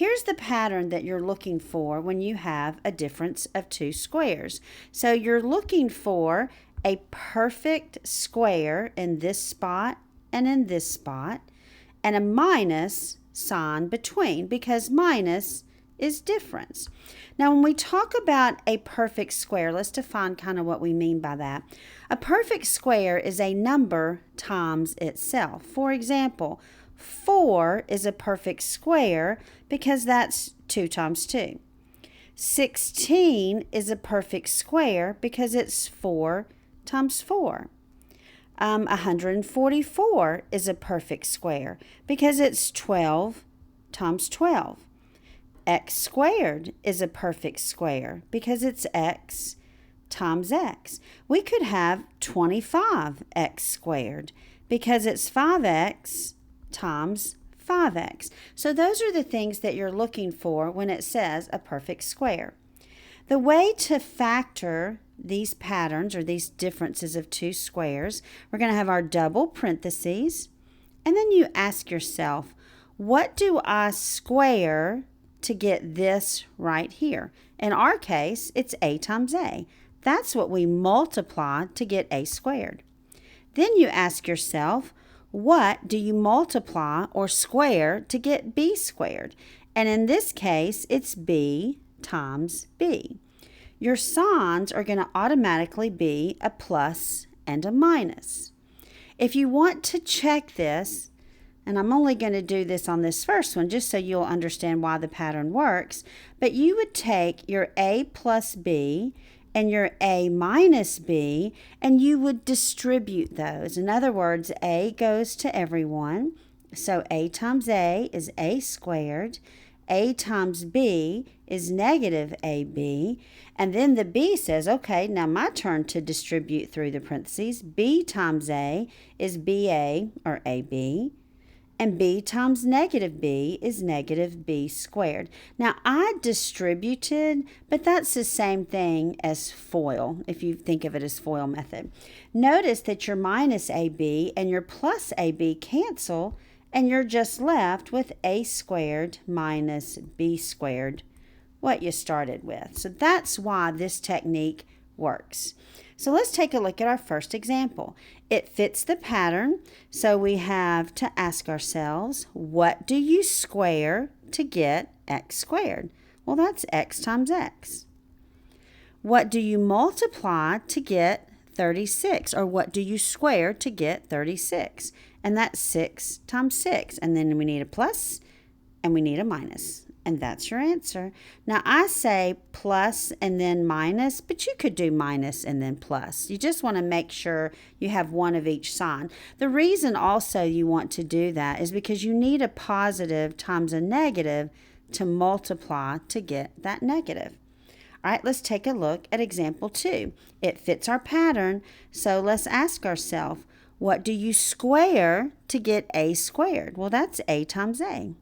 Here's the pattern that you're looking for when you have a difference of two squares. So you're looking for a perfect square in this spot and in this spot, and a minus sign between, because minus is difference. Now, when we talk about a perfect square, let's define kind of what we mean by that. A perfect square is a number times itself. For example, 4 is a perfect square because that's 2 times 2. 16 is a perfect square because it's 4 times 4. 144 is a perfect square because it's 12 times 12. X squared is a perfect square because it's x times x. We could have 25x squared because it's 5x times 5x. So those are the things that you're looking for when it says a perfect square. The way to factor these patterns or these differences of two squares, we're going to have our double parentheses, and then you ask yourself, what do I square to get this right here? In our case, it's a times a. That's what we multiply to get a squared. Then you ask yourself, what do you multiply or square to get b squared? And in this case, it's b times b. Your signs are going to automatically be a plus and a minus. If you want to check this, and I'm only going to do this on this first one just so you'll understand why the pattern works, but you would take your a plus b and your a minus b, and you would distribute those. In other words, a goes to everyone. So a times a is a squared. A times b is negative ab. And then the b says, okay, now my turn to distribute through the parentheses. B times a is ba, or ab. And b times negative b is negative b squared. Now, I distributed, but that's the same thing as FOIL, if you think of it as FOIL method. Notice that your minus ab and your plus ab cancel, and you're just left with a squared minus b squared, what you started with. So that's why this technique works. So let's take a look at our first example. It fits the pattern, so we have to ask ourselves, what do you square to get x squared? Well, that's x times x. What do you multiply to get 36? Or what do you square to get 36? And that's 6 times 6. And then we need a plus and we need a minus. And that's your answer. Now, I say plus and then minus, but you could do minus and then plus. You just want to make sure you have one of each sign. The reason also you want to do that is because you need a positive times a negative to multiply to get that negative. All right, let's take a look at example 2. It fits our pattern, so let's ask ourselves, what do you square to get a squared? Well, that's a times a.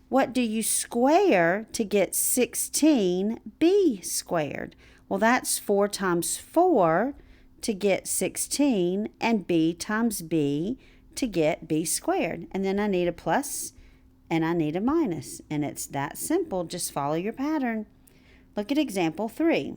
What do you square to get 16b squared? Well, that's 4 times 4 to get 16, and b times b to get b squared. And then I need a plus and I need a minus. And it's that simple. Just follow your pattern. Look at example 3.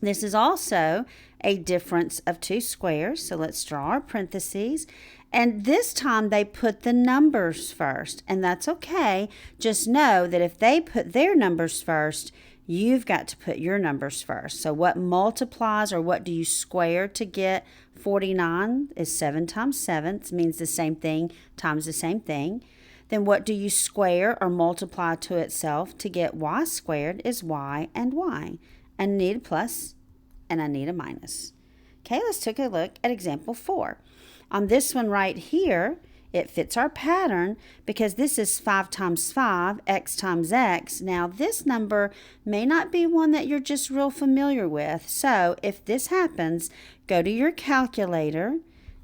This is also a difference of two squares. So let's draw our parentheses. And this time they put the numbers first, and that's okay. Just know that if they put their numbers first, you've got to put your numbers first. So what multiplies, or what do you square to get 49 is 7 times 7. It means the same thing times the same thing. Then what do you square or multiply to itself to get y squared is y and y. And I need a plus and I need a minus. Okay, let's take a look at example 4. On this one right here, it fits our pattern because this is 5 times 5, x times x. Now, this number may not be one that you're just real familiar with. So, if this happens, go to your calculator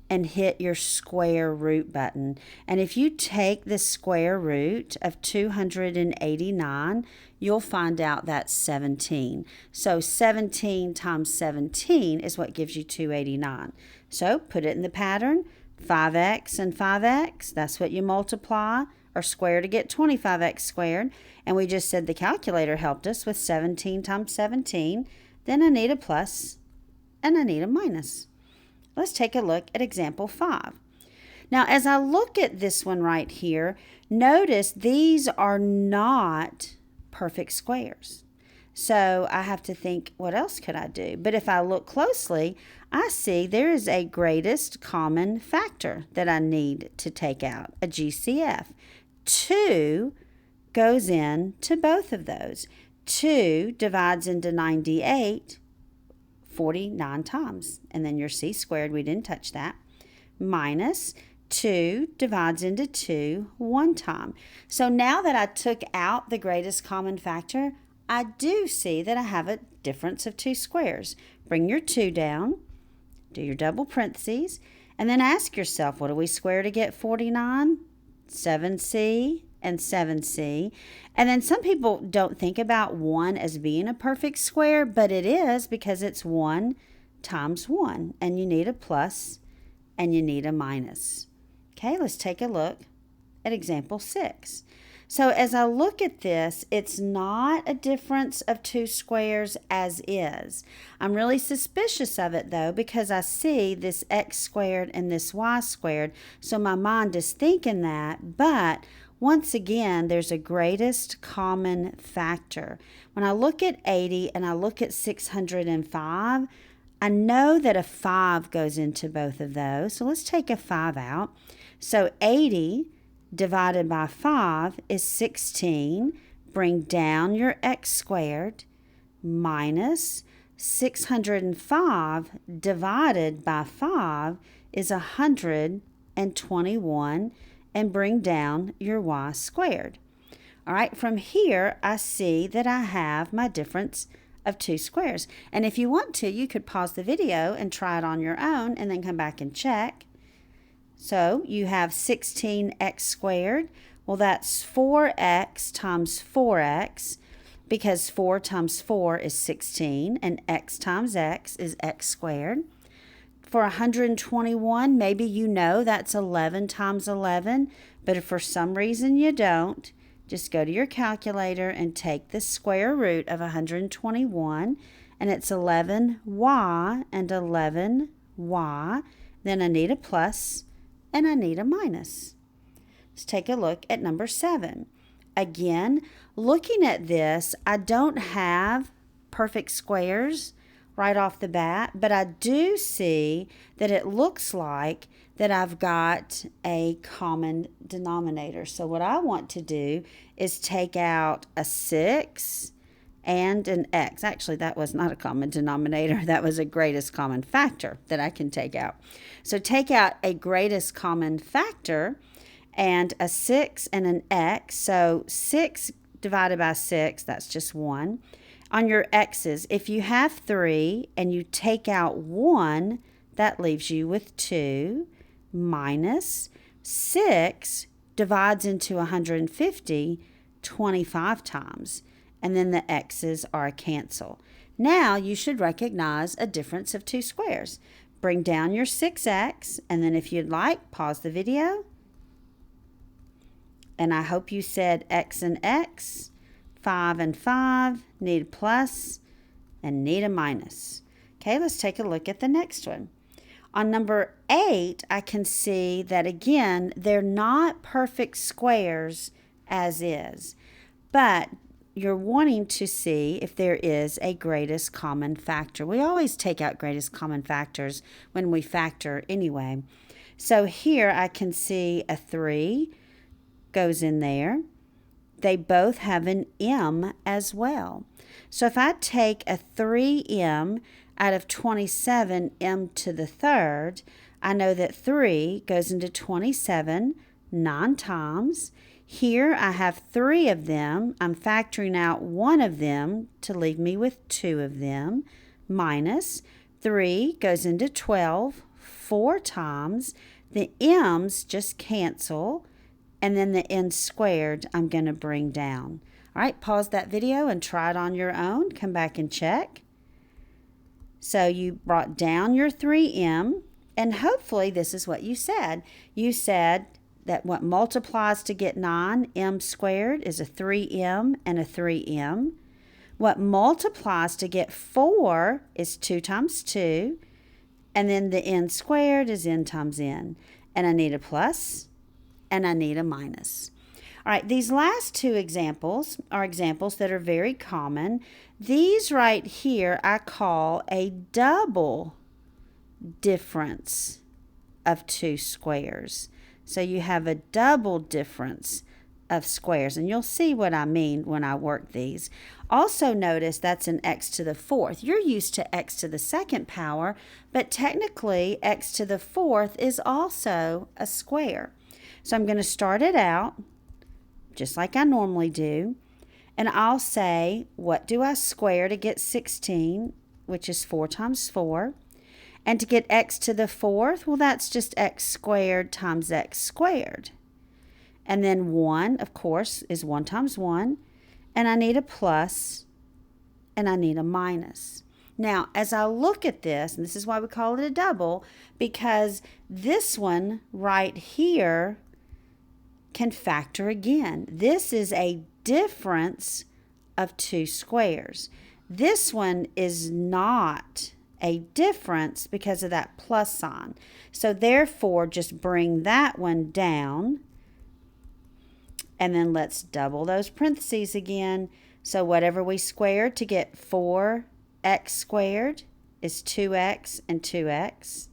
and hit your square root button. And if you take the square root of 289, you'll find out that's 17. So 17 times 17 is what gives you 289. So put it in the pattern, 5x and 5x, that's what you multiply or square to get 25x squared. And we just said the calculator helped us with 17 times 17. Then I need a plus and I need a minus. Let's take a look at example 5. Now, as I look at this one right here, notice these are not perfect squares. So I have to think, what else could I do? But if I look closely, I see there is a greatest common factor that I need to take out, a GCF. 2 goes into both of those. 2 divides into 98 49 times. And then your c squared, we didn't touch that, minus 2 divides into 2 one time. So now that I took out the greatest common factor, I do see that I have a difference of 2 squares. Bring your 2 down, do your double parentheses, and then ask yourself, what do we square to get 49? 7c and 7c. And then some people don't think about 1 as being a perfect square, but it is because it's 1 times 1, and you need a plus and you need a minus. Okay, let's take a look at example 6. So as I look at this, it's not a difference of 2 squares as is. I'm really suspicious of it though, because I see this x squared and this y squared, so my mind is thinking that, but once again, there's a greatest common factor. When I look at 80 and I look at 605, I know that a 5 goes into both of those, so let's take a 5 out. So 80 divided by 5 is 16. Bring down your x squared minus 605 divided by 5 is 121, and bring down your y squared. All right, from here I see that I have my difference of 2 squares. And if you want to, you could pause the video and try it on your own and then come back and check. So you have 16x squared. Well, that's 4x times 4x, because 4 times 4 is 16, and x times x is x squared. For 121, maybe you know that's 11 times 11, but if for some reason you don't, just go to your calculator and take the square root of 121, and it's 11y and 11y. Then I need a plus and I need a minus. Let's take a look at number 7. Again, looking at this, I don't have perfect squares right off the bat, but I do see that it looks like that I've got a common denominator. So what I want to do is take out a 6 and an x. Actually, that was not a common denominator. That was a greatest common factor that I can take out. So take out a greatest common factor and a 6 and an x. So 6 divided by 6, that's just 1. On your x's, if you have 3 and you take out 1, that leaves you with 2, minus 6 divides into 150 25 times, and then the x's are a cancel. Now you should recognize a difference of 2 squares. Bring down your 6x, and then if you'd like, pause the video. And I hope you said x and x. 5 and 5, need a plus and need a minus. Okay, let's take a look at the next one. On number 8, I can see that again, they're not perfect squares as is, but you're wanting to see if there is a greatest common factor. We always take out greatest common factors when we factor anyway. So here I can see a 3 goes in there. They both have an m as well. So if I take a 3m out of 27, m to the third, I know that 3 goes into 27 9 times. Here I have 3 of them. I'm factoring out 1 of them to leave me with 2 of them, minus 3 goes into 12 4 times. The m's just cancel, and then the n squared I'm going to bring down. All right, pause that video and try it on your own. Come back and check. So you brought down your 3m, and hopefully this is what you said. You said that what multiplies to get 9, m squared, is a 3m and a 3m. What multiplies to get 4 is 2 times 2. And then the n squared is n times n. And I need a plus and I need a minus. All right, these last two examples are examples that are very common. These right here I call a double difference of two squares. So you have a double difference of squares, and you'll see what I mean when I work these. Also notice that's an x to the fourth. You're used to x to the second power, but technically x to the fourth is also a square. So I'm going to start it out just like I normally do, and I'll say, what do I square to get 16, which is 4 times 4? And to get x to the fourth, well, that's just x squared times x squared. And then 1, of course, is 1 times 1. And I need a plus and I need a minus. Now, as I look at this, and this is why we call it a double, because this one right here can factor again. This is a difference of two squares. This one is not a difference because of that plus sign. So therefore, just bring that one down. And then let's double those parentheses again. So whatever we squared to get 4x squared is 2x and 2x.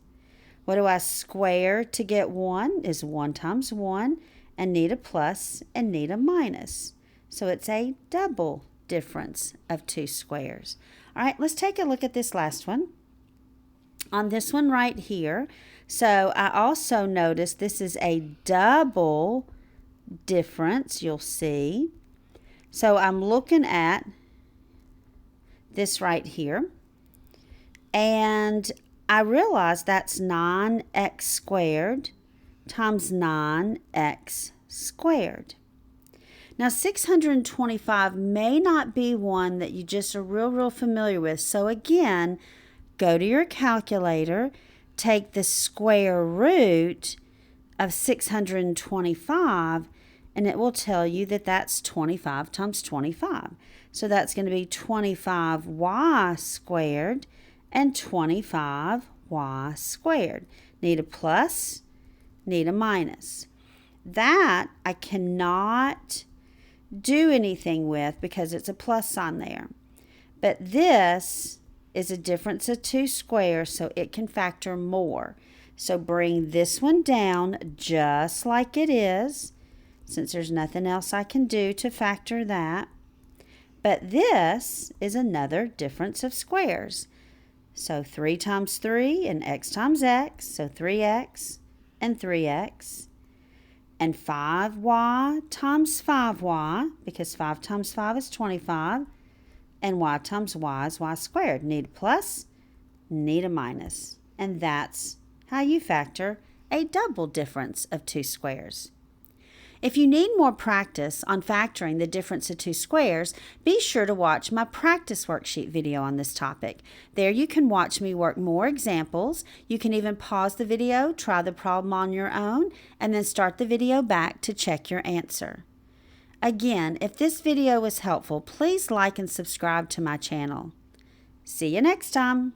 What do I square to get 1 is 1 times 1, and need a plus and need a minus. So it's a double difference of two squares. All right, let's take a look at this last one. On this one right here, so I also notice this is a double difference, you'll see. So I'm looking at this right here, and I realize that's 9x squared times 9x squared. Now 625 may not be one that you just are real familiar with. So again, go to your calculator, take the square root of 625, and it will tell you that that's 25 times 25. So that's going to be 25y squared and 25y squared. Need a plus, need a minus. That I cannot do anything with because it's a plus sign there. But this is a difference of two squares, so it can factor more. So bring this one down just like it is, since there's nothing else I can do to factor that. But this is another difference of squares. So 3 times 3 and x times x, so 3x and 3x. And 5y times 5y, because 5 times 5 is 25. And y times y is y squared. Need a plus, need a minus. And that's how you factor a double difference of two squares. If you need more practice on factoring the difference of two squares, be sure to watch my practice worksheet video on this topic. There you can watch me work more examples. You can even pause the video, try the problem on your own, and then start the video back to check your answer. Again, if this video was helpful, please like and subscribe to my channel. See you next time.